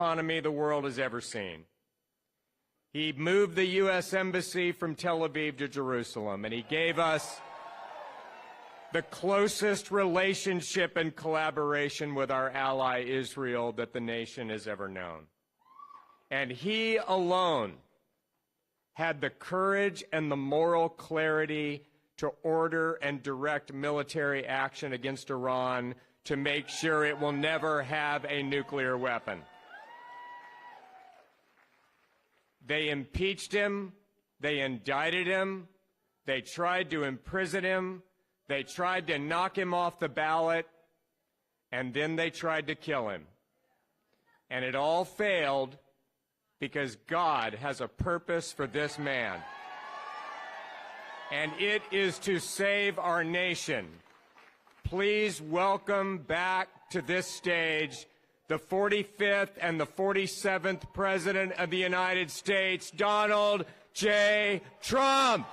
economy the world has ever seen. He moved the U.S. Embassy from Tel Aviv to Jerusalem, and he gave us the closest relationship and collaboration with our ally Israel that the nation has ever known. And he alone had the courage and the moral clarity to order and direct military action against Iran to make sure it will never have a nuclear weapon. They impeached him, they indicted him, they tried to imprison him, they tried to knock him off the ballot, and then they tried to kill him. And it all failed because God has a purpose for this man. And it is to save our nation. Please welcome back to this stage the 45th and the 47th President of the United States, Donald J. Trump.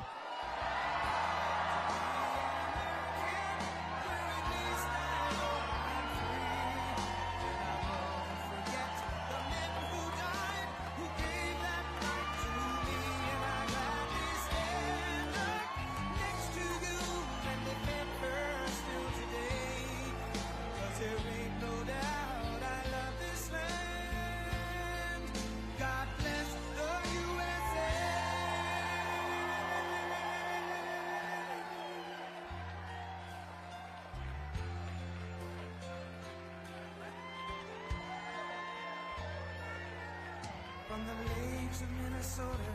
From the lakes of Minnesota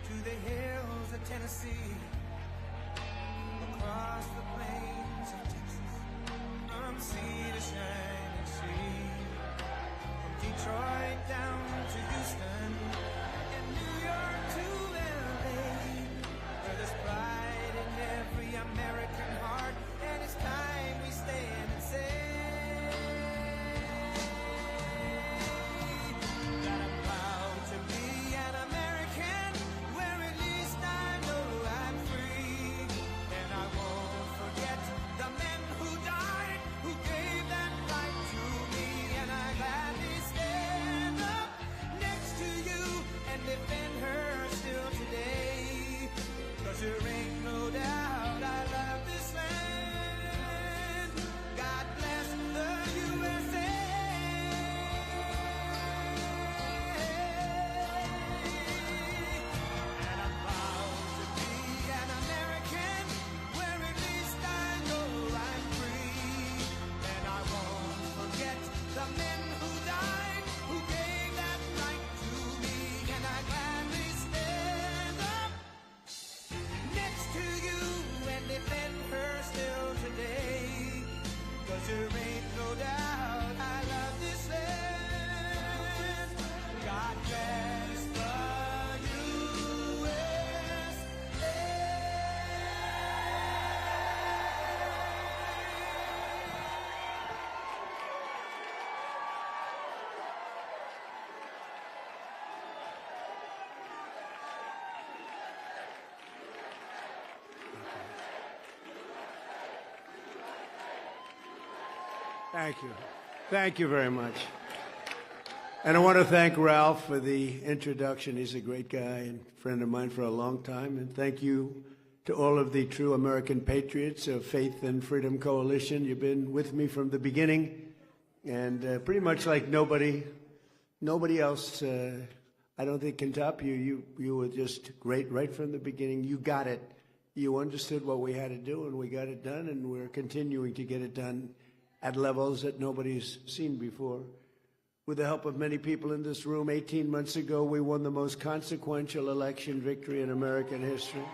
to the hills of Tennessee, across the plains of Texas, from sea to shining sea, from Detroit down to Houston, and New York to LA, where there's pride in every American heart, and it's time we stand and say that I'm proud to be an American, where at least I know I'm free. And I won't forget the men who died, who gave that right to me. And I gladly stand up next to you and defend her still today. 'Cause there ain't no doubt I love this land. God bless the USA. And I'm proud to be an American, where at least I know I'm free. And I won't forget the men who died, who gave that right to me. And I gladly stand up next to you and defend her still today. 'Cause there ain't no doubt I love this land. God bless the USA. Thank you. Thank you very much. And I want to thank Ralph for the introduction. He's a great guy and friend of mine for a long time. And thank you to all of the true American patriots of Faith and Freedom Coalition. You've been with me from the beginning, and pretty much like nobody else, I don't think can top you. You were just great right from the beginning. You got it. You understood what we had to do, and we got it done, and we're continuing to get it done at levels that nobody's seen before. With the help of many people in this room, 18 months ago, we won the most consequential election victory in American history,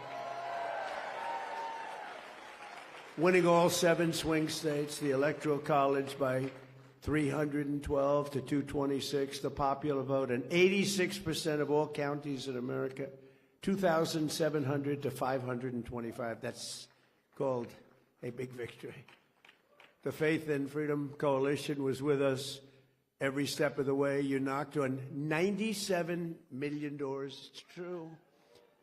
winning all 7 swing states, the Electoral College by 312 to 226, the popular vote, and 86% of all counties in America, 2,700 to 525. That's called a big victory. The Faith and Freedom Coalition was with us every step of the way. You knocked on 97 million doors. It's true.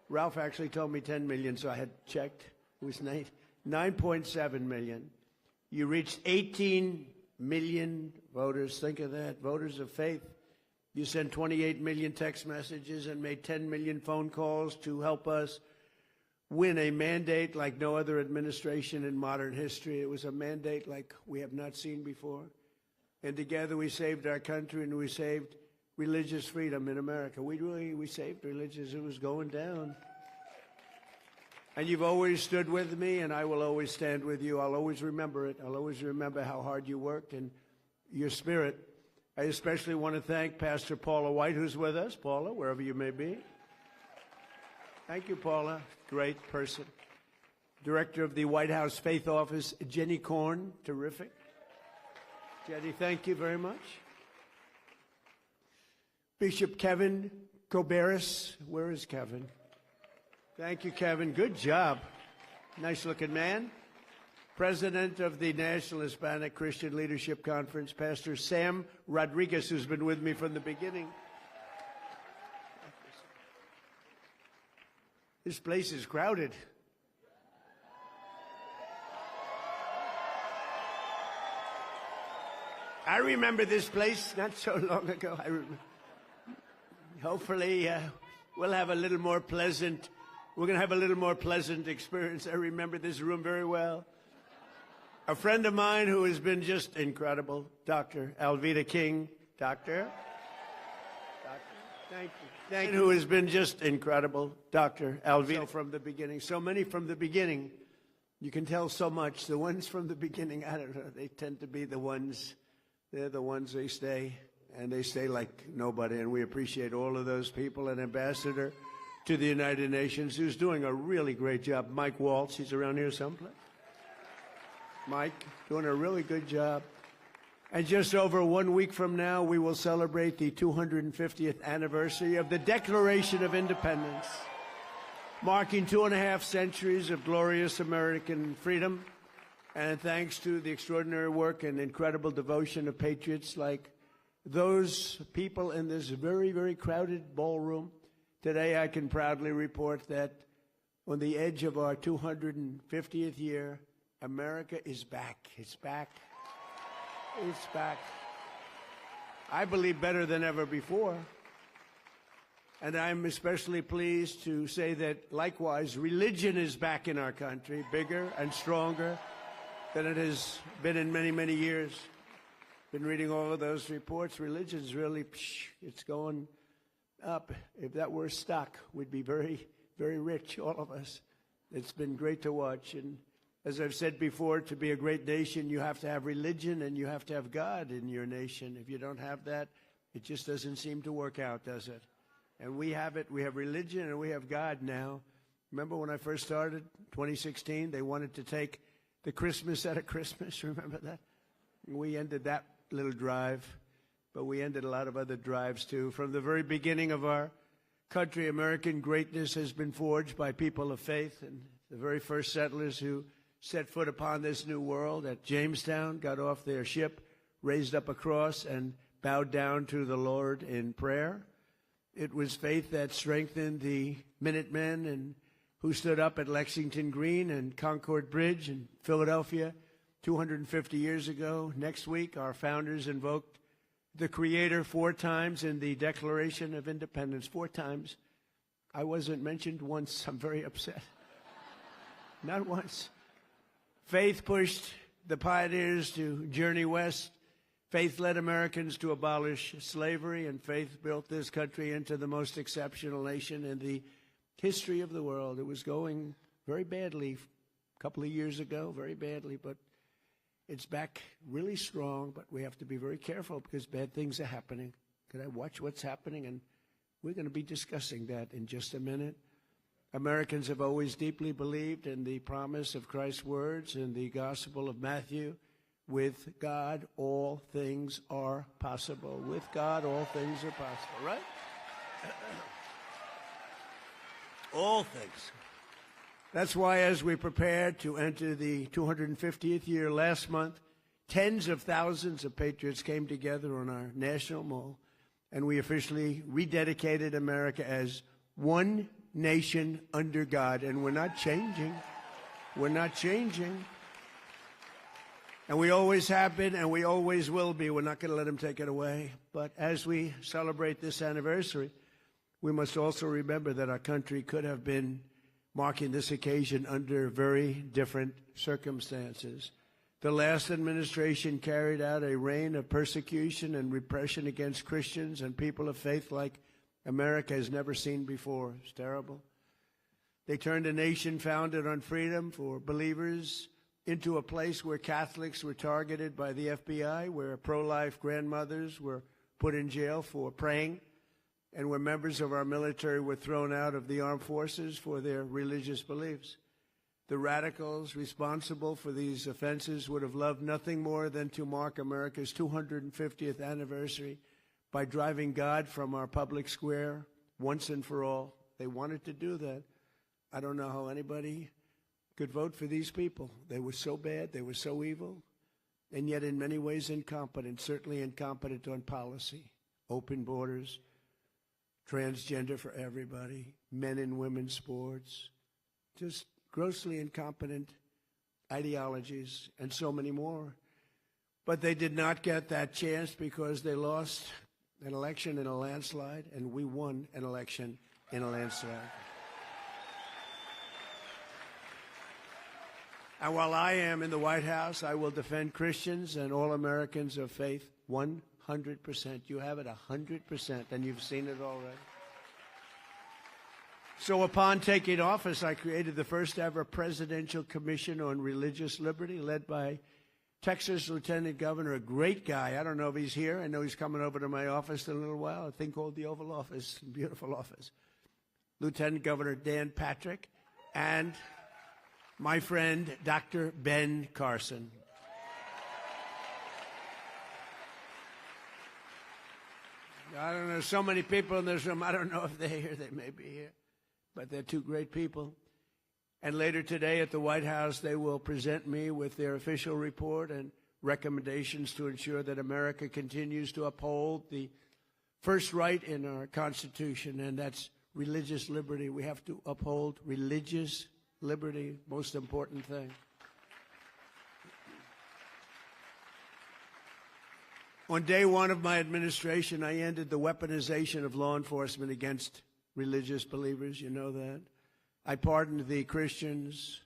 Ralph actually told me 10 million, so I had checked. It was 9.7 million. You reached 18 million voters. Think of that, voters of faith. You sent 28 million text messages and made 10 million phone calls to help us win a mandate like no other administration in modern history. It was a mandate like we have not seen before. And together we saved our country, and we saved religious freedom in America. We saved religious. It was going down. And you've always stood with me, and I will always stand with you. I'll always remember it. I'll always remember how hard you worked and your spirit. I especially want to thank Pastor Paula White, who's with us. Paula, wherever you may be. Thank you, Paula. Great person. Director of the White House Faith Office, Jenny Korn. Terrific. Jenny, thank you very much. Bishop Kevin Koberis. Where is Kevin? Thank you, Kevin. Good job. Nice-looking man. President of the National Hispanic Christian Leadership Conference, Pastor Sam Rodriguez, who's been with me from the beginning. This place is crowded. I remember this place not so long ago. Hopefully, we'll have a little more pleasant. We're going to have a little more pleasant experience. I remember this room very well. A friend of mine who has been just incredible, Dr. Alveda King. Doctor, thank you. Thank you. Who has been just incredible, Dr. Alveda. So from the beginning, so many from the beginning. You can tell so much. The ones from the beginning, I don't know, they tend to be the ones, they're the ones they stay, and they stay like nobody. And we appreciate all of those people. An ambassador to the United Nations who's doing a really great job. Mike Waltz, he's around here someplace. Mike, doing a really good job. And just over 1 week from now, we will celebrate the 250th anniversary of the Declaration of Independence, marking 2.5 centuries of glorious American freedom. And thanks to the extraordinary work and incredible devotion of patriots like those people in this very, very crowded ballroom, today I can proudly report that on the edge of our 250th year, America is back. It's back. It's back. I believe better than ever before. And I'm especially pleased to say that, likewise, religion is back in our country, bigger and stronger than it has been in many, many years. Been reading all of those reports. Religion's really, it's going up. If that were stock, we'd be very, very rich, all of us. It's been great to watch. And as I've said before, to be a great nation, you have to have religion and you have to have God in your nation. If you don't have that, it just doesn't seem to work out, does it? And we have it. We have religion and we have God now. Remember when I first started, 2016, they wanted to take the Christmas out of Christmas. Remember that? We ended that little drive, but we ended a lot of other drives too. From the very beginning of our country, American greatness has been forged by people of faith, and the very first settlers who set foot upon this new world at Jamestown got off their ship, raised up a cross, and bowed down to the Lord in prayer. It was faith that strengthened the Minutemen and who stood up at Lexington Green and Concord Bridge in Philadelphia 250 years ago. Next week, our founders invoked the Creator 4 times in the Declaration of Independence. 4 times. I wasn't mentioned once. I'm very upset. Not once. Faith pushed the pioneers to journey west. Faith led Americans to abolish slavery, and faith built this country into the most exceptional nation in the history of the world. It was going very badly a couple of years ago, very badly, but it's back really strong. But we have to be very careful because bad things are happening. Could I watch what's happening? And we're going to be discussing that in just a minute. Americans have always deeply believed in the promise of Christ's words in the Gospel of Matthew. With God, all things are possible. With God, all things are possible, right? All things. That's why as we prepare to enter the 250th year last month, tens of thousands of patriots came together on our national mall, and we officially rededicated America as one nation under God. And we're not changing. We're not changing. And we always have been, and we always will be. We're not going to let them take it away. But as we celebrate this anniversary, we must also remember that our country could have been marking this occasion under very different circumstances. The last administration carried out a reign of persecution and repression against Christians and people of faith like America has never seen before. It's terrible. They turned a nation founded on freedom for believers into a place where Catholics were targeted by the FBI, where pro-life grandmothers were put in jail for praying, and where members of our military were thrown out of the armed forces for their religious beliefs. The radicals responsible for these offenses would have loved nothing more than to mark America's 250th anniversary by driving God from our public square once and for all. They wanted to do that. I don't know how anybody could vote for these people. They were so bad, they were so evil, and yet in many ways incompetent, certainly incompetent on policy, open borders, transgender for everybody, men and women's sports, just grossly incompetent ideologies, and so many more. But they did not get that chance because they lost an election in a landslide, and we won an election in a landslide. And while I am in the White House, I will defend Christians and all Americans of faith 100%. You have it 100%, and you've seen it already. So upon taking office, I created the first ever Presidential Commission on Religious Liberty, led by Texas Lieutenant Governor, a great guy. I don't know if he's here. I know he's coming over to my office in a little while, a thing called the Oval Office, beautiful office. Lieutenant Governor Dan Patrick, and my friend, Dr. Ben Carson. I don't know, so many people in this room, I don't know if they're here, they may be here, but they're two great people. And later today at the White House, they will present me with their official report and recommendations to ensure that America continues to uphold the first right in our Constitution, and that's religious liberty. We have to uphold religious liberty, most important thing. On day one of my administration, I ended the weaponization of law enforcement against religious believers. You know that. I pardoned the Christians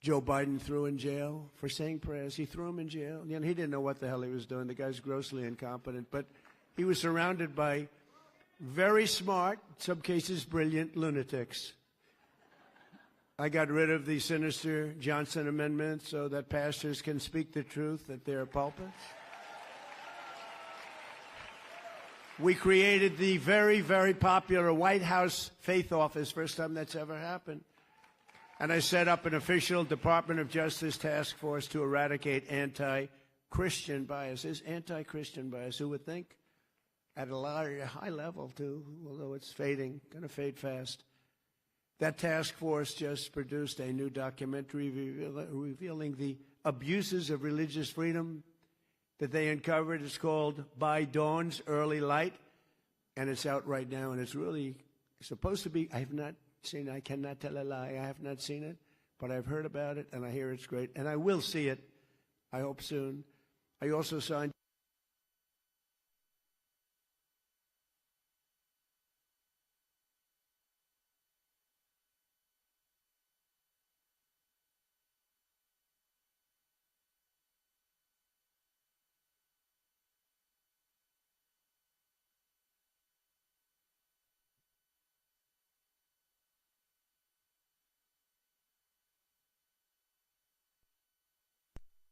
Joe Biden threw in jail for saying prayers. He threw them in jail. You know, he didn't know what the hell he was doing. The guy's grossly incompetent. But he was surrounded by very smart, in some cases brilliant, lunatics. I got rid of the sinister Johnson Amendment so that pastors can speak the truth at their pulpits. We created the very, very popular White House Faith Office, first time that's ever happened. And I set up an official Department of Justice task force to eradicate anti-Christian bias. There's anti-Christian bias, who would think, at a high level too, although it's fading, going to fade fast. That task force just produced a new documentary revealing the abuses of religious freedom that they uncovered. It's called By Dawn's Early Light, and it's out right now, and it's really supposed to be, I have not seen it, I cannot tell a lie, I have not seen it, but I've heard about it, and I hear it's great, and I will see it, I hope soon. I also signed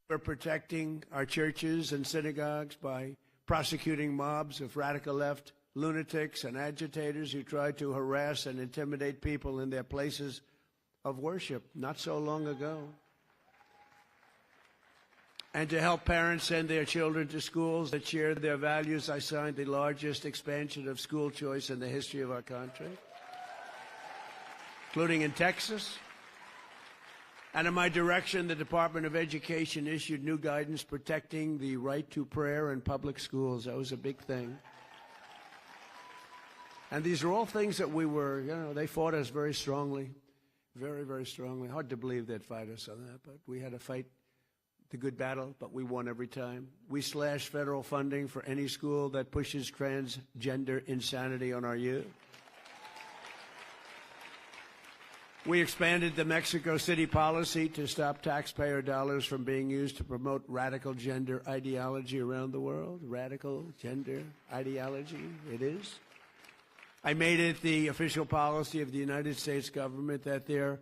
We're protecting our churches and synagogues by prosecuting mobs of radical left lunatics and agitators who try to harass and intimidate people in their places of worship not so long ago. And to help parents send their children to schools that share their values, I signed the largest expansion of school choice in the history of our country, including in Texas. And in my direction, the Department of Education issued new guidance protecting the right to prayer in public schools. That was a big thing. And these are all things that we were, you know, they fought us very strongly, very, very strongly. Hard to believe they'd fight us on that, but we had to fight the good battle, but we won every time. We slashed federal funding for any school that pushes transgender insanity on our youth. We expanded the Mexico City policy to stop taxpayer dollars from being used to promote radical gender ideology around the world. Radical gender ideology, it is. I made it the official policy of the United States government that there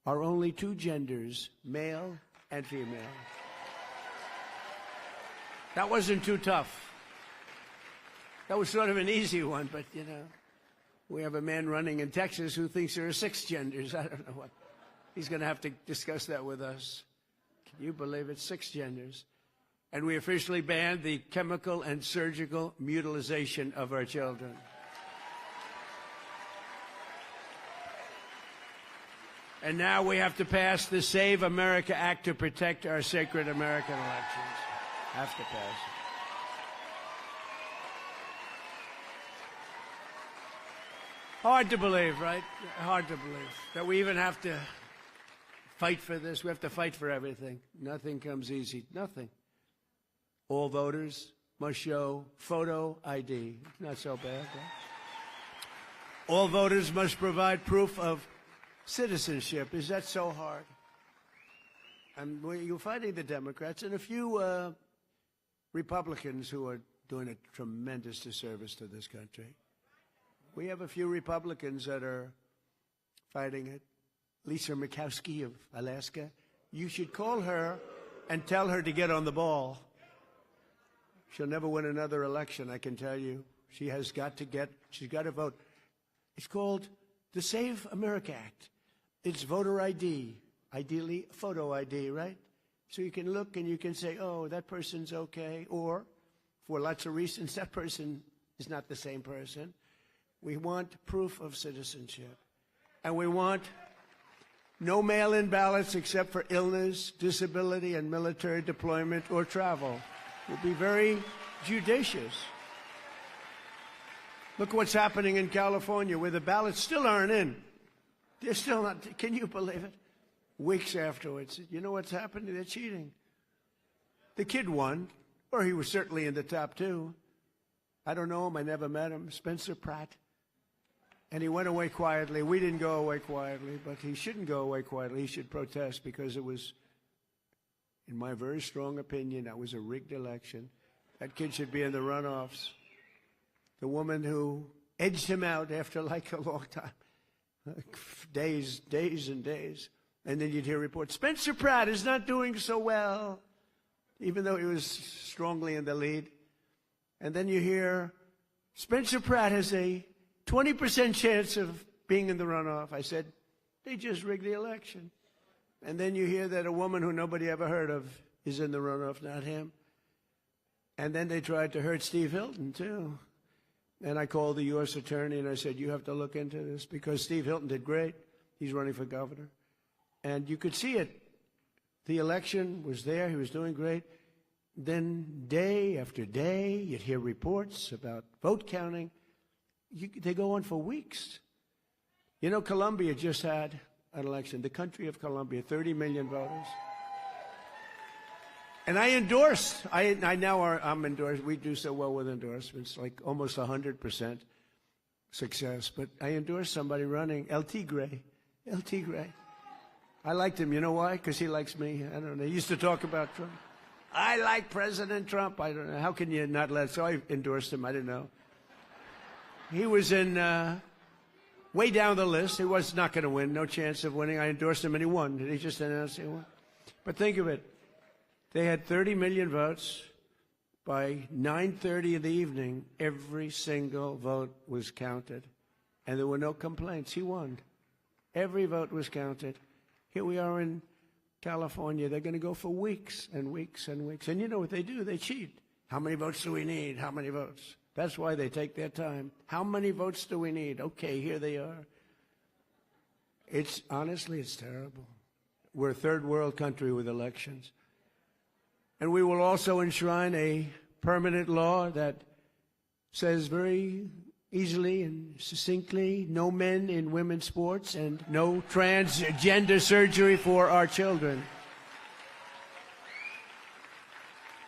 are only two genders, male and female. That wasn't too tough. That was sort of an easy one, but, you know, we have a man running in Texas who thinks there are 6 genders. I don't know what. He's going to have to discuss that with us. Can you believe it? 6 genders. And we officially banned the chemical and surgical mutilization of our children. And now we have to pass the Save America Act to protect our sacred American elections. Have to pass it. Hard to believe, right? Hard to believe that we even have to fight for this. We have to fight for everything. Nothing comes easy. Nothing. All voters must show photo ID. Not so bad, right? All voters must provide proof of citizenship. Is that so hard? And you're fighting the Democrats and a few Republicans who are doing a tremendous disservice to this country. We have a few Republicans that are fighting it. Lisa Murkowski of Alaska. You should call her and tell her to get on the ball. She'll never win another election, I can tell you. She's got to vote. It's called the Save America Act. It's voter ID, ideally photo ID, right? So you can look and you can say, oh, that person's okay, or for lots of reasons, that person is not the same person. We want proof of citizenship. And we want no mail-in ballots except for illness, disability, and military deployment or travel. We'll be very judicious. Look what's happening in California, where the ballots still aren't in. They're still not. Can you believe it? Weeks afterwards. You know what's happening? They're cheating. The kid won, or he was certainly in the top 2. I don't know him. I never met him. Spencer Pratt. And he went away quietly. We didn't go away quietly, but he shouldn't go away quietly. He should protest because it was, in my very strong opinion, that was a rigged election. That kid should be in the runoffs. The woman who edged him out after like a long time, days and days. And then you'd hear reports, Spencer Pratt is not doing so well, even though he was strongly in the lead. And then you hear, Spencer Pratt has a 20% chance of being in the runoff. I said, they just rigged the election. And then you hear that a woman who nobody ever heard of is in the runoff, not him. And then they tried to hurt Steve Hilton, too. And I called the U.S. attorney and I said, you have to look into this because Steve Hilton did great. He's running for governor. And you could see it. The election was there. He was doing great. Then day after day, you'd hear reports about vote counting. They go on for weeks. You know, Colombia just had an election. The country of Colombia, 30 million voters. And I endorsed. I'm endorsed. We do so well with endorsements, like almost 100% success. But I endorsed somebody running, El Tigre. El Tigre. I liked him. You know why? Because he likes me. I don't know. He used to talk about Trump. I like President Trump. I don't know. How can you not let? So I endorsed him. I didn't know. He was in way down the list. He was not going to win. No chance of winning. I endorsed him, and he won. Did he just announce he won? But think of it. They had 30 million votes. By 9:30 in the evening, every single vote was counted, and there were no complaints. He won. Every vote was counted. Here we are in California. They're going to go for weeks and weeks and weeks. And you know what they do? They cheat. How many votes do we need? How many votes? That's why they take their time. How many votes do we need? Okay, here they are. Honestly, it's terrible. We're a third world country with elections. And we will also enshrine a permanent law that says very easily and succinctly, no men in women's sports and no transgender surgery for our children.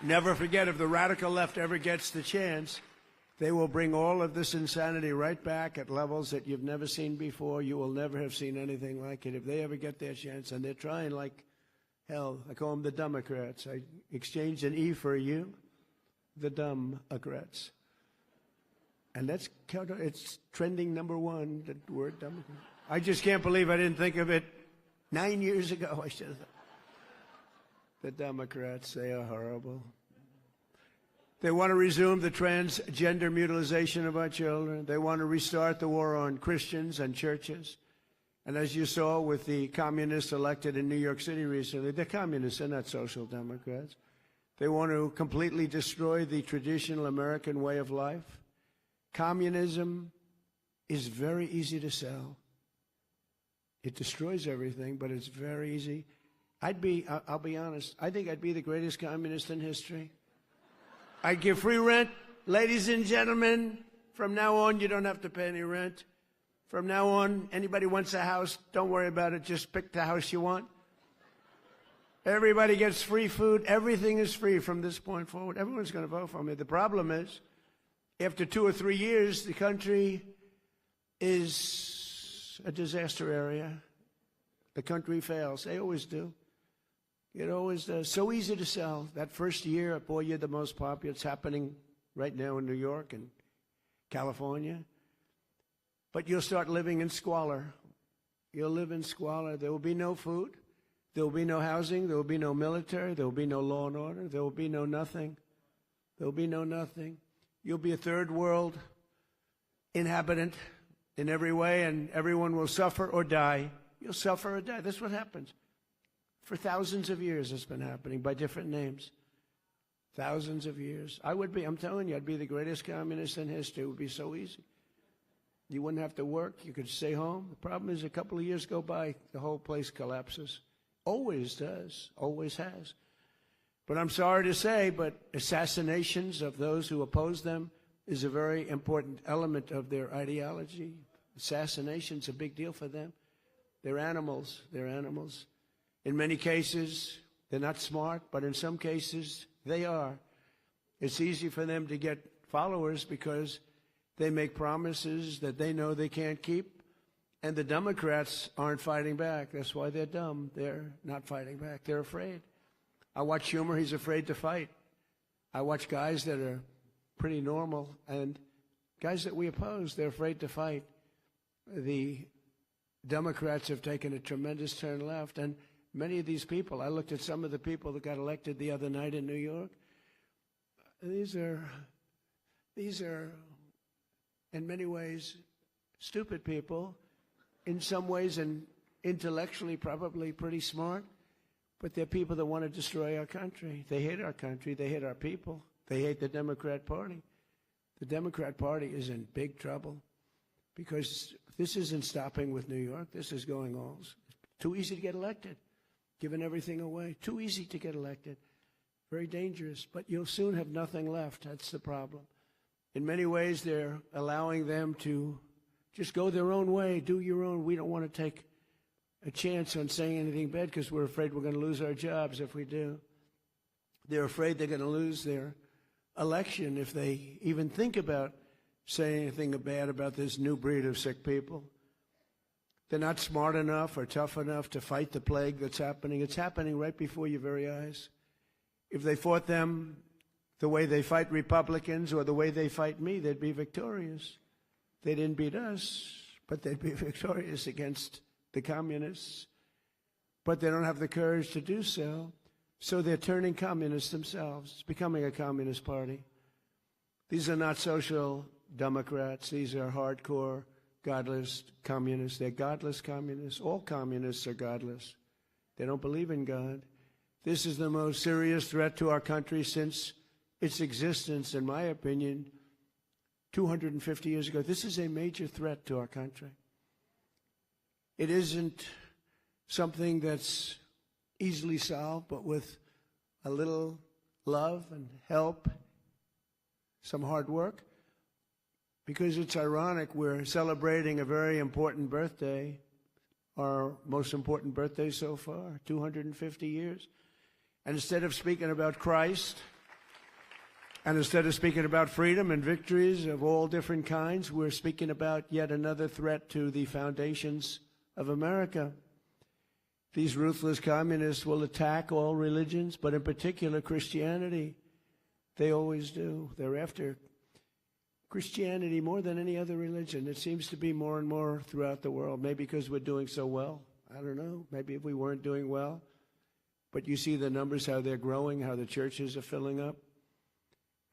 Never forget, if the radical left ever gets the chance, they will bring all of this insanity right back at levels that you've never seen before. You will never have seen anything like it if they ever get their chance. And they're trying like hell. I call them the Democrats. I exchanged an E for a U. The Democrats. And it's trending #1, the word Democrat. I just can't believe I didn't think of it 9 years ago. I should have thought. The Democrats, they are horrible. They want to resume the transgender mutilization of our children. They want to restart the war on Christians and churches. And as you saw with the communists elected in New York City recently, they're communists, they're not social democrats. They want to completely destroy the traditional American way of life. Communism is very easy to sell. It destroys everything, but it's very easy. I'll be honest, I think I'd be the greatest communist in history. I'd give free rent. Ladies and gentlemen, from now on, you don't have to pay any rent. From now on, anybody wants a house, don't worry about it. Just pick the house you want. Everybody gets free food. Everything is free from this point forward. Everyone's going to vote for me. The problem is, after 2 or 3 years, the country is a disaster area. The country fails. They always do. It always does. So easy to sell. That first year, boy, you're the most popular. It's happening right now in New York and California. But you'll start living in squalor. You'll live in squalor. There will be no food. There will be no housing. There will be no military. There will be no law and order. There will be no nothing. There will be no nothing. You'll be a third world inhabitant in every way, and everyone will suffer or die. You'll suffer or die. That's what happens. For thousands of years it's been happening by different names. Thousands of years. I'm telling you, I'd be the greatest communist in history. It would be so easy. You wouldn't have to work. You could stay home. The problem is a couple of years go by, the whole place collapses. Always does. Always has. But I'm sorry to say, but assassinations of those who oppose them is a very important element of their ideology. Assassination's a big deal for them. They're animals. They're animals. In many cases, they're not smart, but in some cases, they are. It's easy for them to get followers because they make promises that they know they can't keep, and the Democrats aren't fighting back. That's why they're dumb. They're not fighting back. They're afraid. I watch Schumer. He's afraid to fight. I watch guys that are pretty normal, and guys that we oppose, they're afraid to fight. The Democrats have taken a tremendous turn left, and many of these people, I looked at some of the people that got elected the other night in New York. These are in many ways stupid people, in some ways and intellectually probably pretty smart, but they're people that want to destroy our country. They hate our country. They hate our people. They hate the Democrat Party. The Democrat Party is in big trouble because this isn't stopping with New York. This is going on. It's too easy to get elected, giving everything away. Too easy to get elected. Very dangerous. But you'll soon have nothing left. That's the problem. In many ways, they're allowing them to just go their own way, do your own. We don't want to take a chance on saying anything bad because we're afraid we're going to lose our jobs if we do. They're afraid they're going to lose their election if they even think about saying anything bad about this new breed of sick people. They're not smart enough or tough enough to fight the plague that's happening. It's happening right before your very eyes. If they fought them the way they fight Republicans or the way they fight me, they'd be victorious. They didn't beat us, but they'd be victorious against the communists. But they don't have the courage to do so, so they're turning communists themselves. It's becoming a communist party. These are not social democrats. These are hardcore, godless communists. They're godless communists. All communists are godless. They don't believe in God. This is the most serious threat to our country since its existence, in my opinion, 250 years ago. This is a major threat to our country. It isn't something that's easily solved, but with a little love and help, some hard work. Because it's ironic, we're celebrating a very important birthday, our most important birthday so far, 250 years. And instead of speaking about Christ, And instead of speaking about freedom and victories of all different kinds, we're speaking about yet another threat to the foundations of America. These ruthless communists will attack all religions, but in particular Christianity. They always do. They're after Christianity more than any other religion. It seems to be more and more throughout the world, maybe because we're doing so well. I don't know. Maybe if we weren't doing well. But you see the numbers, how they're growing, how the churches are filling up.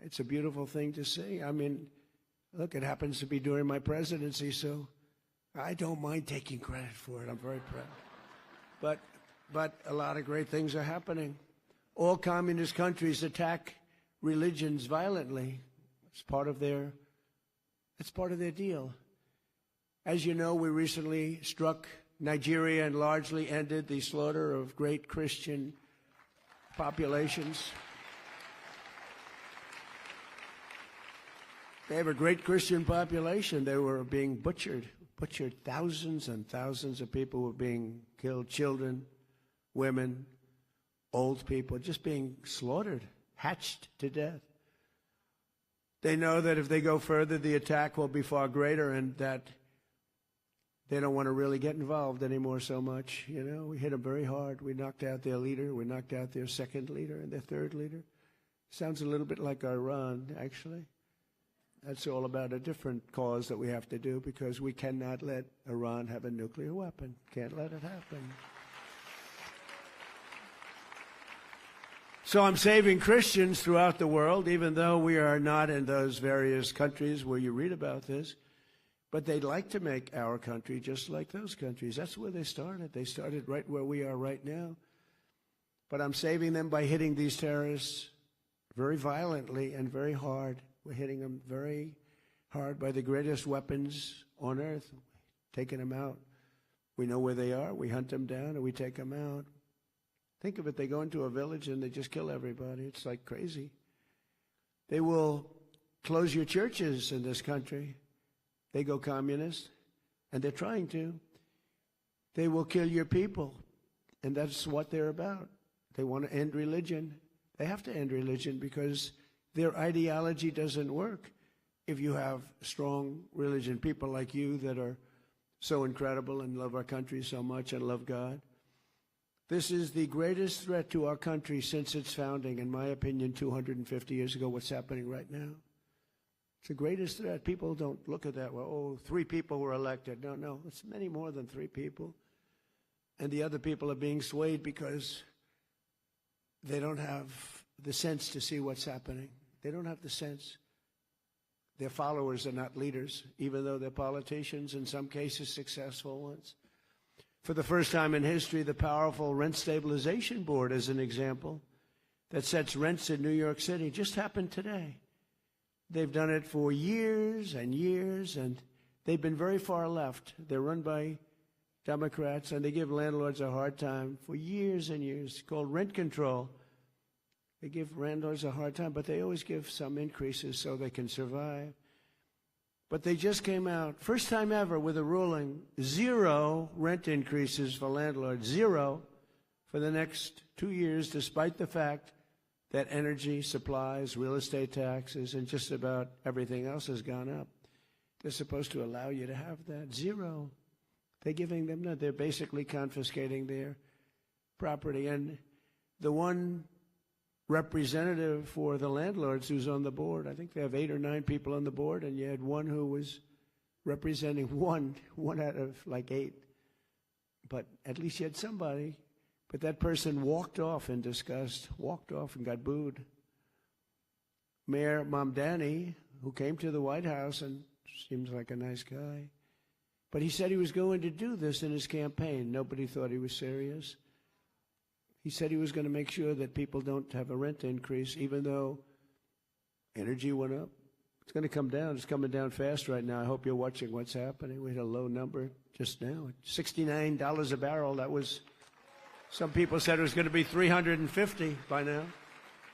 It's a beautiful thing to see. I mean, look, it happens to be during my presidency, so I don't mind taking credit for it. I'm very proud. But a lot of great things are happening. All communist countries attack religions violently. It's part of their deal. As you know, we recently struck Nigeria and largely ended the slaughter of great Christian populations. They have a great Christian population. They were being butchered. Thousands and thousands of people were being killed. Children, women, old people, just being slaughtered, hatched to death. They know that if they go further, the attack will be far greater, and that they don't want to really get involved anymore so much. You know, we hit them very hard. We knocked out their leader. We knocked out their second leader and their third leader. Sounds a little bit like Iran, actually. That's all about a different cause that we have to do, because we cannot let Iran have a nuclear weapon. Can't let it happen. So I'm saving Christians throughout the world, even though we are not in those various countries where you read about this. But they'd like to make our country just like those countries. That's where they started. They started right where we are right now. But I'm saving them by hitting these terrorists very violently and very hard. We're hitting them very hard by the greatest weapons on earth, taking them out. We know where they are. We hunt them down and we take them out. Think of it. They go into a village and they just kill everybody. It's like crazy. They will close your churches in this country. They go communist, and they're trying to. They will kill your people, and that's what they're about. They want to end religion. They have to end religion because their ideology doesn't work if you have strong religion, people like you that are so incredible and love our country so much and love God. This is the greatest threat to our country since its founding, in my opinion, 250 years ago, what's happening right now. It's the greatest threat. People don't look at that, well, oh, 3 people were elected. No, it's many more than 3 people. And the other people are being swayed because they don't have the sense to see what's happening. They don't have the sense. Their followers are not leaders, even though they're politicians, in some cases successful ones. For the first time in history, the powerful Rent Stabilization Board, as an example, that sets rents in New York City, just happened today. They've done it for years and years, and they've been very far left. They're run by Democrats, and they give landlords a hard time for years and years. It's called rent control. They give landlords a hard time, but they always give some increases so they can survive. But they just came out, first time ever, with a ruling, 0 rent increases for landlords, 0 for the next 2 years, despite the fact that energy, supplies, real estate taxes, and just about everything else has gone up. They're supposed to allow you to have that. 0. They're giving them none. They're basically confiscating their property. And the one representative for the landlords who's on the board, I think they have 8 or 9 people on the board, and you had one who was representing one out of like 8. But at least you had somebody. But that person walked off in disgust, walked off and got booed. Mayor Mamdani, who came to the White House and seems like a nice guy, but he said he was going to do this in his campaign. Nobody thought he was serious. He said he was going to make sure that people don't have a rent increase, even though energy went up. It's going to come down. It's coming down fast right now. I hope you're watching what's happening. We had a low number just now, $69 a barrel. That was, some people said it was going to be $350 by now.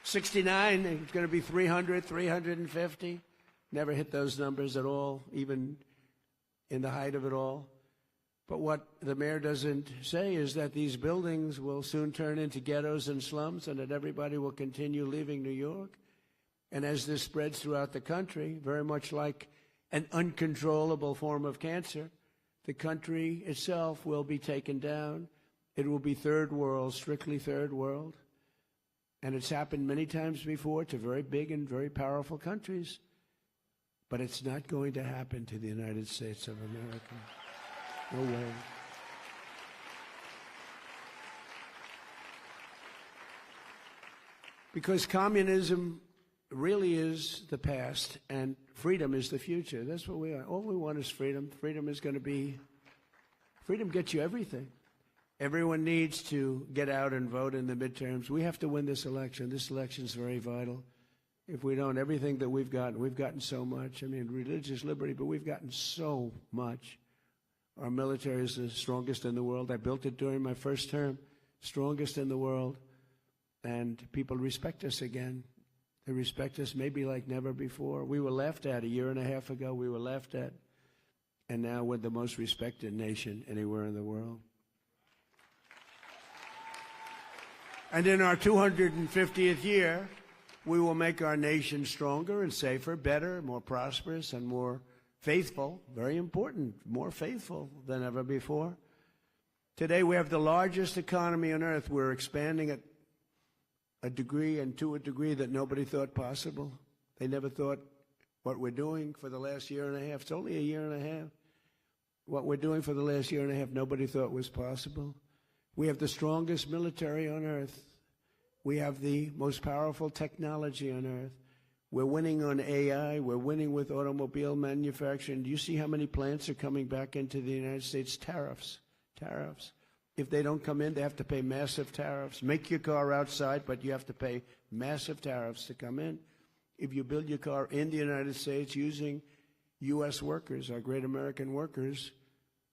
69, it's going to be 300, 350. Never hit those numbers at all, even in the height of it all. But what the mayor doesn't say is that these buildings will soon turn into ghettos and slums, and that everybody will continue leaving New York. And as this spreads throughout the country, very much like an uncontrollable form of cancer, the country itself will be taken down. It will be third world, strictly third world. And it's happened many times before to very big and very powerful countries. But it's not going to happen to the United States of America. No way. Because communism really is the past, and freedom is the future. That's what we are. All we want is freedom. Freedom is going to be, freedom gets you everything. Everyone needs to get out and vote in the midterms. We have to win this election. This election is very vital. If we don't, everything that we've gotten so much. I mean, religious liberty, but we've gotten so much. Our military is the strongest in the world. I built it during my first term, strongest in the world. And people respect us again. They respect us maybe like never before. We were laughed at a year and a half ago. We were laughed at. And now we're the most respected nation anywhere in the world. And in our 250th year, we will make our nation stronger and safer, better, more prosperous, and more faithful. Very important, more faithful than ever before. Today we have the largest economy on earth. We're expanding at a degree and to a degree that nobody thought possible. They never thought what we're doing for the last year and a half. It's only a year and a half. What we're doing for the last year and a half, nobody thought was possible. We have the strongest military on earth. We have the most powerful technology on earth. We're winning on AI. We're winning with automobile manufacturing. Do you see how many plants are coming back into the United States? Tariffs. If they don't come in, they have to pay massive tariffs. Make your car outside, but you have to pay massive tariffs to come in. If you build your car in the United States using U.S. workers, our great American workers,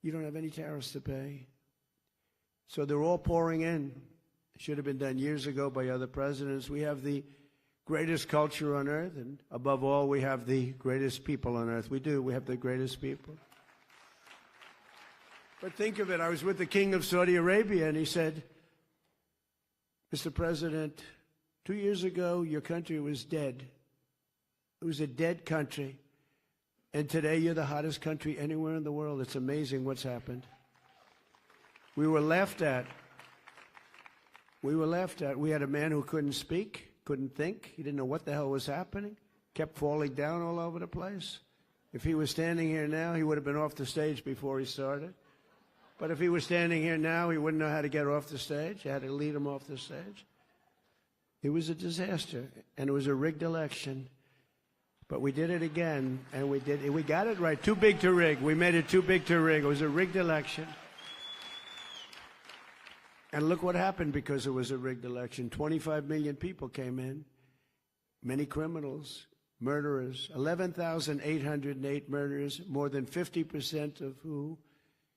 you don't have any tariffs to pay. So they're all pouring in. It should have been done years ago by other presidents. We have the greatest culture on earth, and above all, we have the greatest people on earth. We do. We have the greatest people. But think of it. I was with the King of Saudi Arabia, and he said, Mr. President, 2 years ago, your country was dead. It was a dead country. And today, you're the hottest country anywhere in the world. It's amazing what's happened. We were laughed at. We were laughed at. We had a man who couldn't speak, couldn't think. He didn't know what the hell was happening. Kept falling down all over the place. If he was standing here now, he would have been off the stage before he started. But if he was standing here now, he wouldn't know how to get off the stage. You had to lead him off the stage. It was a disaster, and it was a rigged election. But we did it again, and we got it right. Too big to rig. We made it too big to rig. It was a rigged election. And look what happened because it was a rigged election. 25 million people came in, many criminals, murderers, 11,808 murderers, more than 50% of who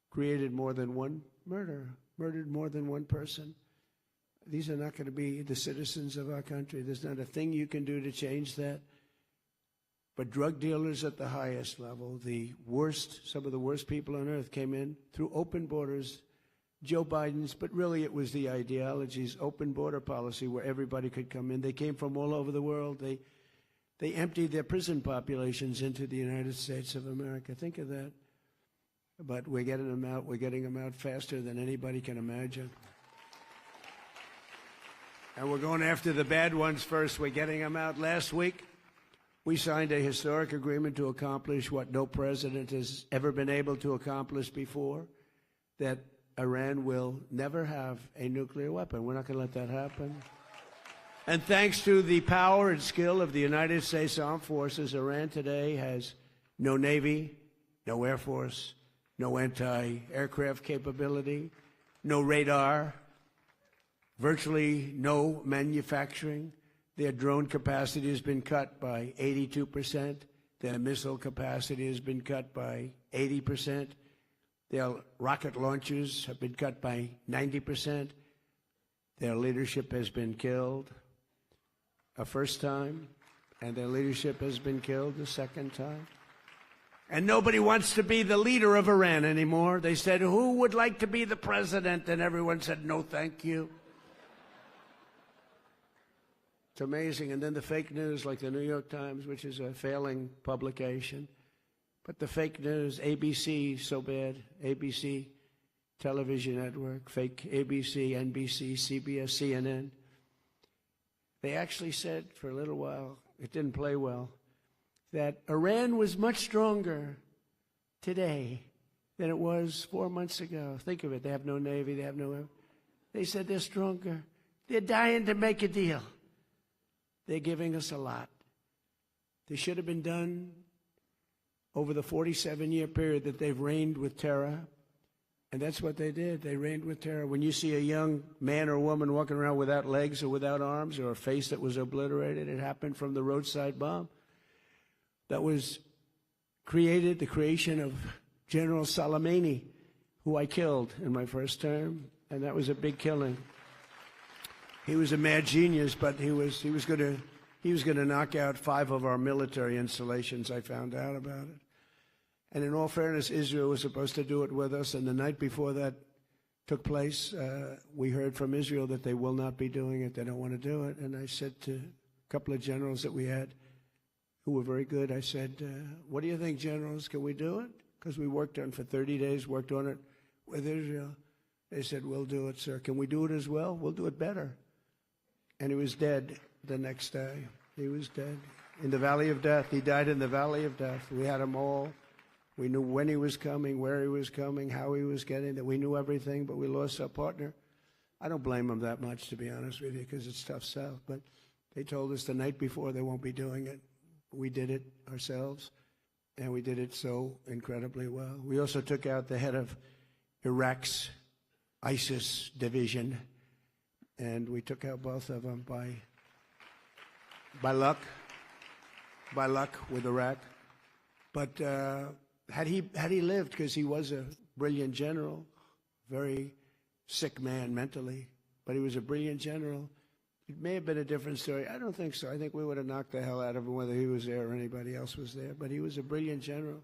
created more than one murder, murdered more than one person. These are not going to be the citizens of our country. There's not a thing you can do to change that. But drug dealers at the highest level, the worst, some of the worst people on earth came in through open borders. Joe Biden's, but really it was the ideology's open border policy where everybody could come in. They came from all over the world. They emptied their prison populations into the United States of America. Think of that. But we're getting them out. We're getting them out faster than anybody can imagine. And we're going after the bad ones first. We're getting them out. Last week, we signed a historic agreement to accomplish what no president has ever been able to accomplish before, that Iran will never have a nuclear weapon. We're not going to let that happen. And thanks to the power and skill of the United States Armed Forces, Iran today has no Navy, no Air Force, no anti-aircraft capability, no radar, virtually no manufacturing. Their drone capacity has been cut by 82%. Their missile capacity has been cut by 80%. Their rocket launchers have been cut by 90%. Their leadership has been killed a first time, and their leadership has been killed a second time. And nobody wants to be the leader of Iran anymore. They said, who would like to be the president? And everyone said, no, thank you. It's amazing. And then the fake news, like the New York Times, which is a failing publication. But the fake news, ABC, so bad. ABC television network, fake ABC, NBC, CBS, CNN. They actually said for a little while, it didn't play well, that Iran was much stronger today than it was 4 months ago. Think of it. They have no Navy. They have no... They said they're stronger. They're dying to make a deal. They're giving us a lot. They should have been done over the 47-year period that they've reigned with terror. And that's what they did. They reigned with terror. When you see a young man or woman walking around without legs or without arms or a face that was obliterated, it happened from the roadside bomb that was created, the creation of General Soleimani, who I killed in my first term, and that was a big killing. He was a mad genius, but he was going to knock out 5 of our military installations. I found out about it. And in all fairness, Israel was supposed to do it with us, and the night before that took place, we heard from Israel that they will not be doing it. They don't want to do it. And I said to a couple of generals that we had who were very good, I said, what do you think, generals? Can we do it? Because we worked on it for 30 days, worked on it with Israel. They said, we'll do it, sir. Can we do it as well? We'll do it better. And he was dead the next day. He was dead in the valley of death. He died in the valley of death. We had him all. We knew when he was coming, where he was coming, how he was getting there. We knew everything, but we lost our partner. I don't blame them that much, to be honest with you, because it's tough stuff. But they told us the night before they won't be doing it. We did it ourselves, and we did it so incredibly well. We also took out the head of Iraq's ISIS division, and we took out both of them by luck with Iraq. But had he lived, because he was a brilliant general, very sick man mentally, but he was a brilliant general, it may have been a different story. I don't think so. I think we would have knocked the hell out of him whether he was there or anybody else was there. But he was a brilliant general.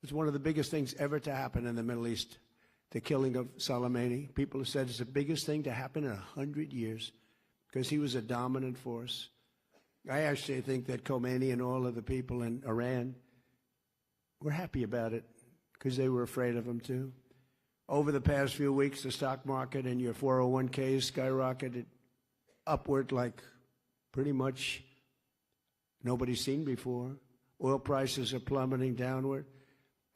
It's one of the biggest things ever to happen in the Middle East, the killing of Soleimani. People have said it's the biggest thing to happen in 100 years because he was a dominant force. I actually think that Khomeini and all of the people in Iran were happy about it because they were afraid of him too. Over the past few weeks, the stock market and your 401ks skyrocketed upward like pretty much nobody's seen before. Oil prices are plummeting downward,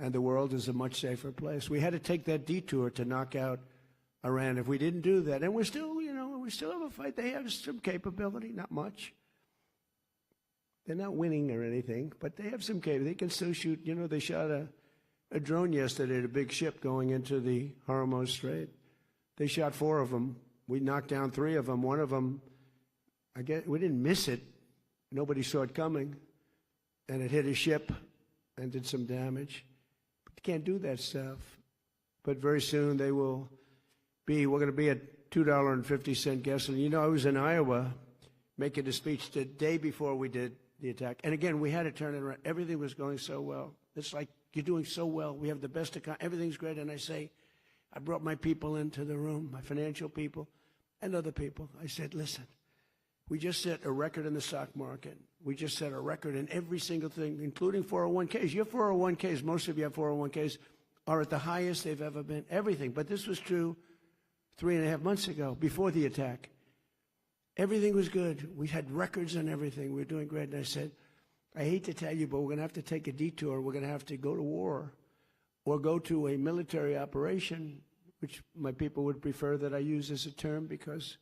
and the world is a much safer place. We had to take that detour to knock out Iran. If we didn't do that, and we still have a fight. They have some capability, not much. They're not winning or anything, but they have some capability. They can still shoot. You know, they shot a drone yesterday at a big ship going into the Hormuz Strait. They shot 4 of them. We knocked down 3 of them. One of them, I guess, we didn't miss it. Nobody saw it coming. And it hit a ship and did some damage. But you can't do that stuff. But very soon we're going to be at $2.50 gasoline. You know, I was in Iowa making a speech the day before we did the attack. And again, we had to turn it around. Everything was going so well. It's like, you're doing so well. We have the best economy. Everything's great. And I brought my people into the room, my financial people and other people. I said, listen, we just set a record in the stock market. We just set a record in every single thing, including 401ks. Your 401ks, most of you have 401ks, are at the highest they've ever been, everything. But this was true 3.5 months ago, before the attack. Everything was good. We had records and everything. We were doing great. And I said, I hate to tell you, but we're going to have to take a detour. We're going to have to go to war or go to a military operation, which my people would prefer that I use as a term because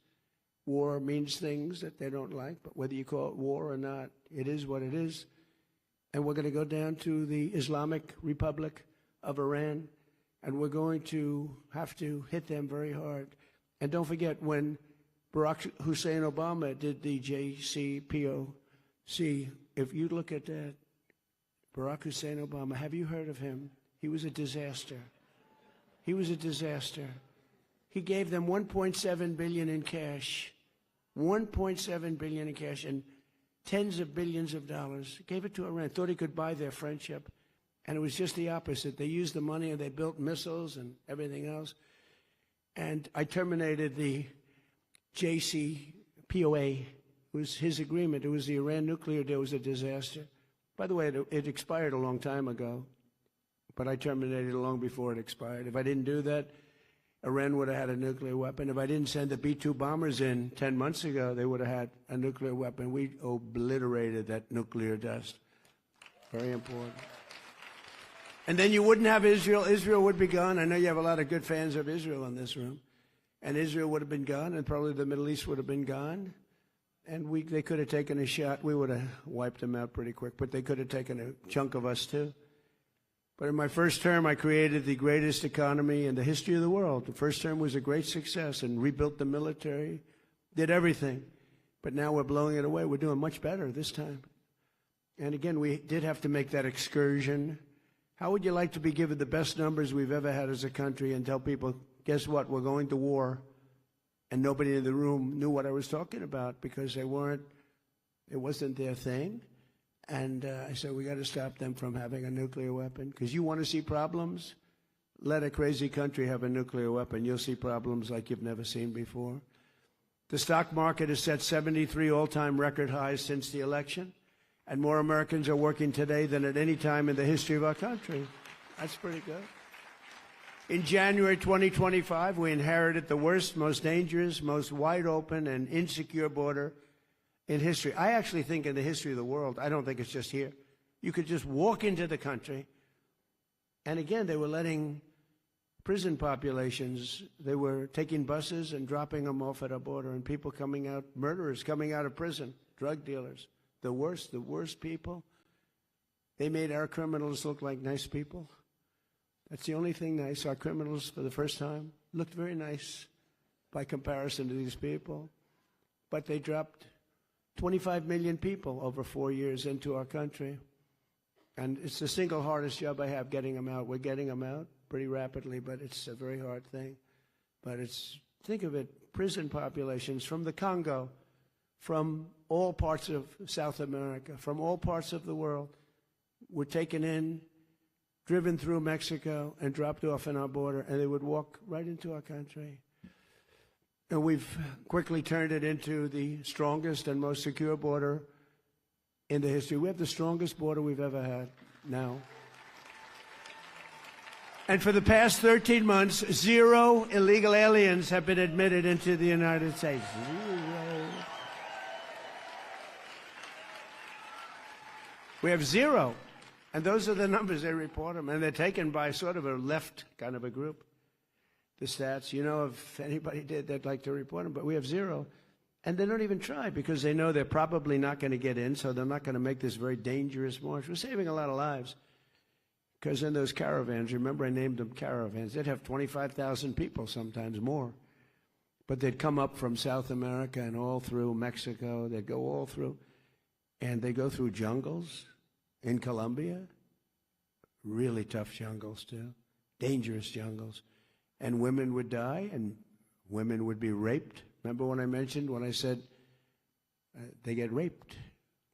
war means things that they don't like. But whether you call it war or not, it is what it is. And we're going to go down to the Islamic Republic of Iran, and we're going to have to hit them very hard. And don't forget, when Barack Hussein Obama did the JCPOC, if you look at that, Barack Hussein Obama, have you heard of him? He was a disaster. He was a disaster. He gave them $1.7 billion in cash, $1.7 billion in cash, and tens of billions of dollars. Gave it to Iran. Thought he could buy their friendship, and it was just the opposite. They used the money and they built missiles and everything else. And I terminated the JCPOA was his agreement. It was the Iran nuclear deal. It was a disaster. By the way, it expired a long time ago, but I terminated it long before it expired. If I didn't do that, Iran would have had a nuclear weapon. If I didn't send the B-2 bombers in 10 months ago, they would have had a nuclear weapon. We obliterated that nuclear dust. Very important. And then you wouldn't have Israel. Israel would be gone. I know you have a lot of good fans of Israel in this room. And Israel would have been gone, and probably the Middle East would have been gone. And they could have taken a shot. We would have wiped them out pretty quick, but they could have taken a chunk of us too. But in my first term, I created the greatest economy in the history of the world. The first term was a great success and rebuilt the military, did everything. But now we're blowing it away. We're doing much better this time. And again, we did have to make that excursion. How would you like to be given the best numbers we've ever had as a country and tell people, guess what, we're going to war? And nobody in the room knew what I was talking about because it wasn't their thing. And I said, we got to stop them from having a nuclear weapon. Because you want to see problems? Let a crazy country have a nuclear weapon. You'll see problems like you've never seen before. The stock market has set 73 all-time record highs since the election. And more Americans are working today than at any time in the history of our country. That's pretty good. In January 2025, we inherited the worst, most dangerous, most wide-open and insecure border in history. I actually think in the history of the world, I don't think it's just here. You could just walk into the country, and again, they were letting prison populations, they were taking buses and dropping them off at our border, and people coming out, murderers coming out of prison, drug dealers, the worst people. They made our criminals look like nice people. That's the only thing nice. Our criminals, for the first time, looked very nice by comparison to these people. But they dropped 25 million people over 4 years into our country. And it's the single hardest job I have, getting them out. We're getting them out pretty rapidly, but it's a very hard thing. But think of it, prison populations from the Congo, from all parts of South America, from all parts of the world, were taken in, driven through Mexico, and dropped off in our border, and they would walk right into our country. And we've quickly turned it into the strongest and most secure border in the history. We have the strongest border we've ever had now. And for the past 13 months, 0 illegal aliens have been admitted into the United States. 0. We have 0. And those are the numbers they report them. And they're taken by sort of a left kind of a group. The stats, you know, if anybody did, they'd like to report them. But we have 0. And they don't even try because they know they're probably not going to get in, so they're not going to make this very dangerous march. We're saving a lot of lives. Because in those caravans, remember I named them caravans, they'd have 25,000 people, sometimes more. But they'd come up from South America and all through Mexico. They'd go all through. And they go through jungles in Colombia. Really tough jungles, too. Dangerous jungles. And women would die, and women would be raped. Remember when I said they get raped,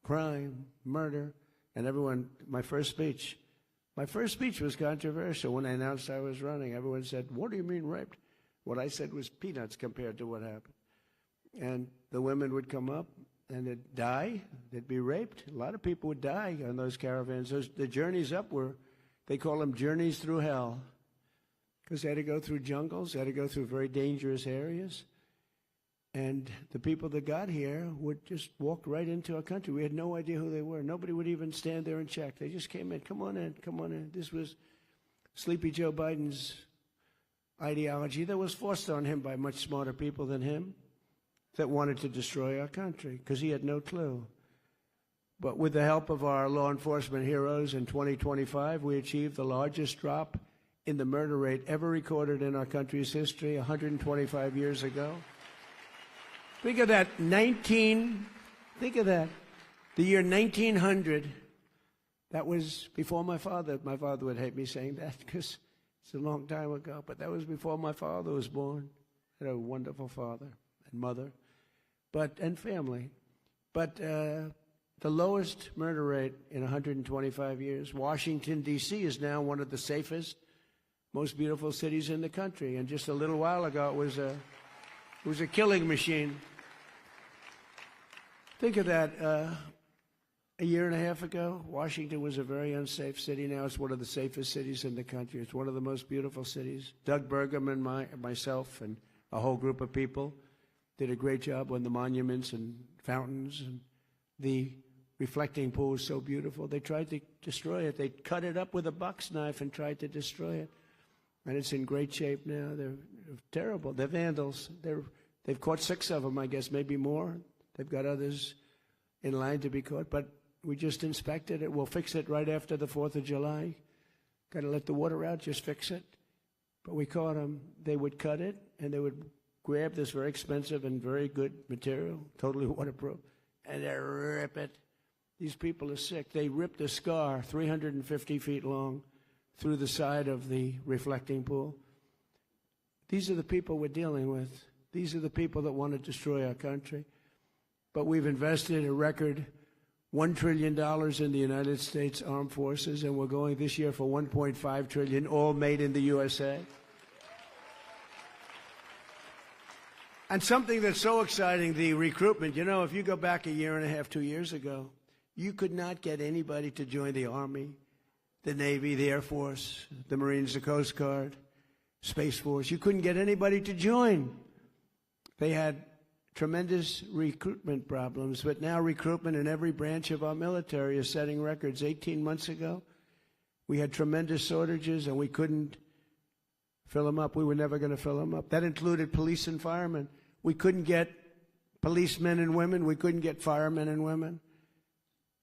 crime, murder, and everyone, my first speech was controversial. When I announced I was running, everyone said, what do you mean raped? What I said was peanuts compared to what happened. And the women would come up, and they'd die, they'd be raped. A lot of people would die on those caravans. The journeys up they call them journeys through hell. Because they had to go through jungles, they had to go through very dangerous areas. And the people that got here would just walk right into our country. We had no idea who they were. Nobody would even stand there and check. They just came in. Come on in, come on in. This was Sleepy Joe Biden's ideology that was forced on him by much smarter people than him that wanted to destroy our country because he had no clue. But with the help of our law enforcement heroes in 2025, we achieved the largest drop in the murder rate ever recorded in our country's history 125 years ago. Think of that, the year 1900, that was before my father. My father would hate me saying that because it's a long time ago, but that was before my father was born. I had a wonderful father and mother, and family. But the lowest murder rate in 125 years. Washington, D.C. is now one of the safest, most beautiful cities in the country. And just a little while ago, it was a killing machine. Think of that. A year and a half ago, Washington was a very unsafe city. Now it's one of the safest cities in the country. It's one of the most beautiful cities. Doug Burgum and myself and a whole group of people did a great job on the monuments and fountains, and the reflecting pool was so beautiful. They tried to destroy it. They cut it up with a box knife and tried to destroy it. And it's in great shape now. They're terrible. They're vandals. They've caught 6 of them, I guess, maybe more. They've got others in line to be caught. But we just inspected it. We'll fix it right after the 4th of July. Got to let the water out, just fix it. But we caught them. They would cut it, and they would grab this very expensive and very good material, totally waterproof, and they rip it. These people are sick. They ripped a scar 350 feet long through the side of the reflecting pool. These are the people we're dealing with. These are the people that want to destroy our country. But we've invested a record $1 trillion in the United States Armed Forces, and we're going this year for $1.5 trillion, all made in the USA. And something that's so exciting, the recruitment. You know, if you go back a year and a half, 2 years ago, you could not get anybody to join the Army, the Navy, the Air Force, the Marines, the Coast Guard, Space Force. You couldn't get anybody to join. They had tremendous recruitment problems, but now recruitment in every branch of our military is setting records. 18 months ago, we had tremendous shortages, and we couldn't fill them up. We were never going to fill them up. That included police and firemen. We couldn't get policemen and women. We couldn't get firemen and women.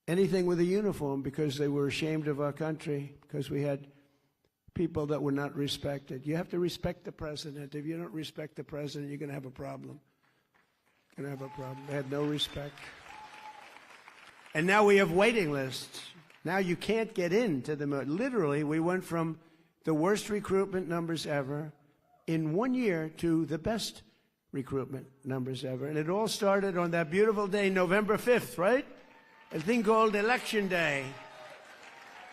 Anything with a uniform, because they were ashamed of our country, because we had people that were not respected. You have to respect the president. If you don't respect the president, you're going to have a problem. You're going to have a problem. They had no respect. And now we have waiting lists. Now you can't get into the military. Literally, we went from the worst recruitment numbers ever in 1 year to the best recruitment numbers ever. And it all started on that beautiful day, November 5th, right? A thing called Election Day.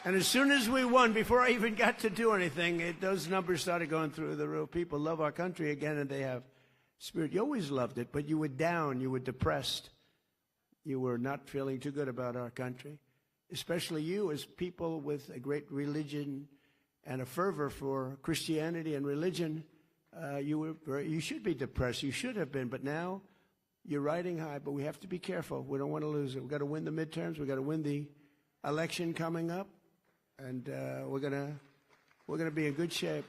And as soon as we won, before I even got to do anything, those numbers started going through the roof. People love our country again, and they have spirit. You always loved it, but you were down, you were depressed. You were not feeling too good about our country. Especially you, as people with a great religion and a fervor for Christianity and religion, you should be depressed. You should have been, but now you're riding high. But we have to be careful. We don't want to lose it. We've got to win the midterms. We've got to win the election coming up, and we're gonna be in good shape.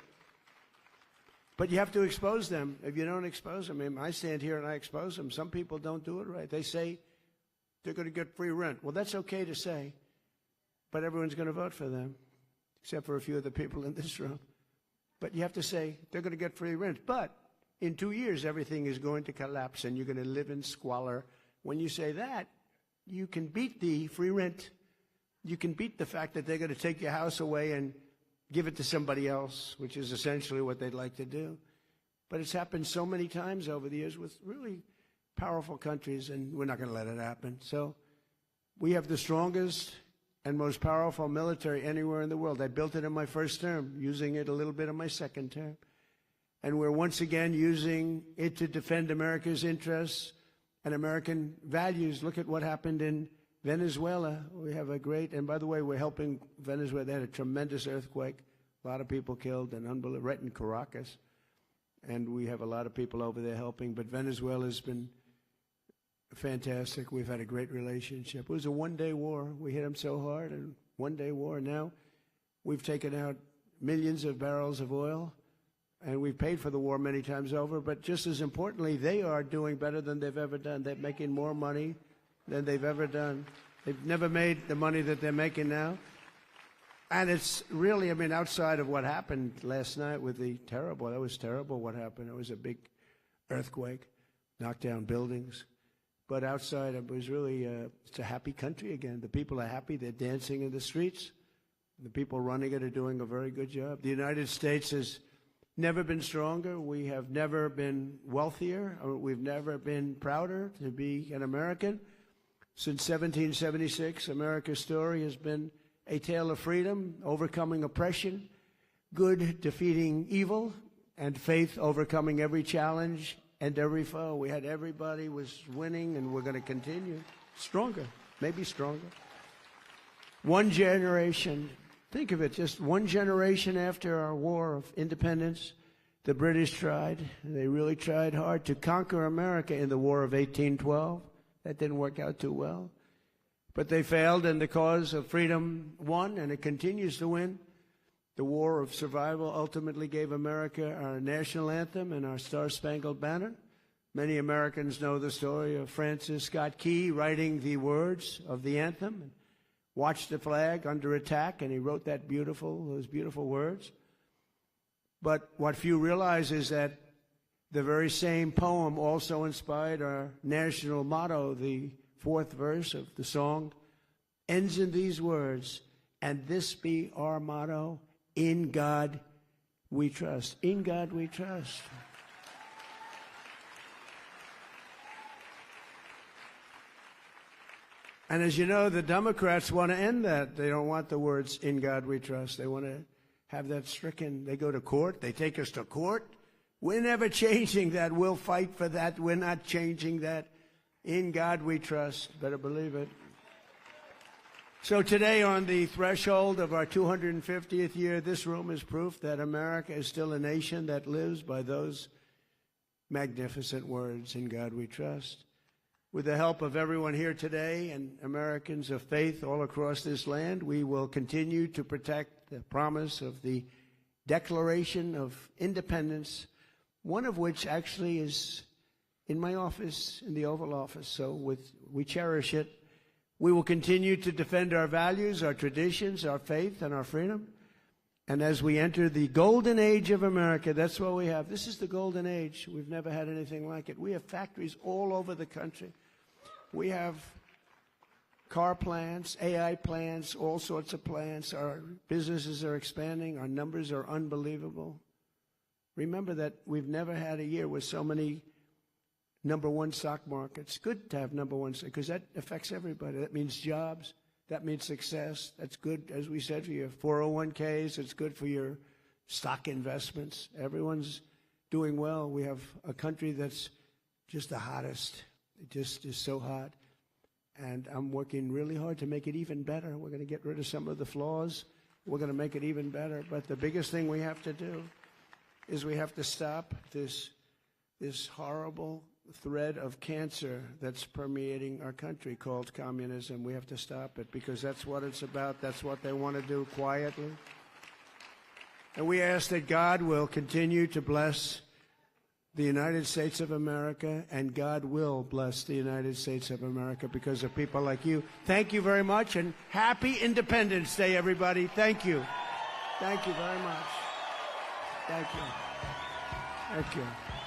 But you have to expose them. If you don't expose them, I mean, I stand here and I expose them. Some people don't do it right. They say they're going to get free rent. Well, that's okay to say, but everyone's going to vote for them, except for a few of the people in this room. But you have to say they're going to get free rent. But in 2 years, everything is going to collapse, and you're going to live in squalor. When you say that, you can beat the free rent. You can beat the fact that they're going to take your house away and give it to somebody else, which is essentially what they'd like to do. But it's happened so many times over the years with really powerful countries, and we're not going to let it happen. So we have the strongest and most powerful military anywhere in the world. I built it in my first term, using it a little bit in my second term. And we're once again using it to defend America's interests and American values. Look at what happened in Venezuela. We have a great, and by the way, we're helping Venezuela. They had a tremendous earthquake, a lot of people killed, and unbelievable, right in Caracas. And we have a lot of people over there helping. But Venezuela's been fantastic. We've had a great relationship. It was a one-day war. We hit them so hard, and one-day war. Now we've taken out millions of barrels of oil, and we've paid for the war many times over. But just as importantly, they are doing better than they've ever done. They're making more money than they've ever done. They've never made the money that they're making now. And it's really, I mean, outside of what happened last night with the terrible, that was terrible what happened. It was a big earthquake, knocked down buildings. But outside, it was really, it's a happy country again. The people are happy. They're dancing in the streets. The people running it are doing a very good job. The United States has never been stronger. We have never been wealthier. We've never been prouder to be an American. Since 1776, America's story has been a tale of freedom, overcoming oppression, good defeating evil, and faith overcoming every challenge and every foe. We had everybody was winning, and we're going to continue. Stronger, maybe stronger. One generation, think of it, just one generation after our war of independence, the British tried, and they really tried hard to conquer America in the War of 1812. That didn't work out too well. But they failed, and the cause of freedom won, and it continues to win. The War of Survival ultimately gave America our national anthem and our Star-Spangled Banner. Many Americans know the story of Francis Scott Key writing the words of the anthem and watched the flag under attack, and he wrote those beautiful words. But what few realize is that the very same poem also inspired our national motto. The fourth verse of the song ends in these words, "And this be our motto, in God we trust." In God we trust. And as you know, the Democrats want to end that. They don't want the words, "In God we trust." They want to have that stricken. They go to court. They take us to court. We're never changing that. We'll fight for that. We're not changing that. In God we trust. Better believe it. So today, on the threshold of our 250th year, this room is proof that America is still a nation that lives by those magnificent words, "In God we trust." With the help of everyone here today and Americans of faith all across this land, we will continue to protect the promise of the Declaration of Independence, one of which actually is in my office, in the Oval Office. So we cherish it. We will continue to defend our values, our traditions, our faith, and our freedom. And as we enter the golden age of America, that's what we have. This is the golden age. We've never had anything like it. We have factories all over the country. We have car plants, AI plants, all sorts of plants. Our businesses are expanding. Our numbers are unbelievable. Remember that we've never had a year with so many number one stock markets. Good to have number one, because that affects everybody. That means jobs. That means success. That's good, as we said, for your 401ks. It's good for your stock investments. Everyone's doing well. We have a country that's just the hottest. It just is so hot. And I'm working really hard to make it even better. We're going to get rid of some of the flaws. We're going to make it even better. But the biggest thing we have to do is we have to stop this horrible thread of cancer that's permeating our country called communism. We have to stop it, because that's what it's about. That's what they want to do quietly. And we ask that God will continue to bless the United States of America, and God will bless the United States of America because of people like you. Thank you very much, and happy Independence Day, everybody. Thank you. Thank you very much. Thank you. Thank you.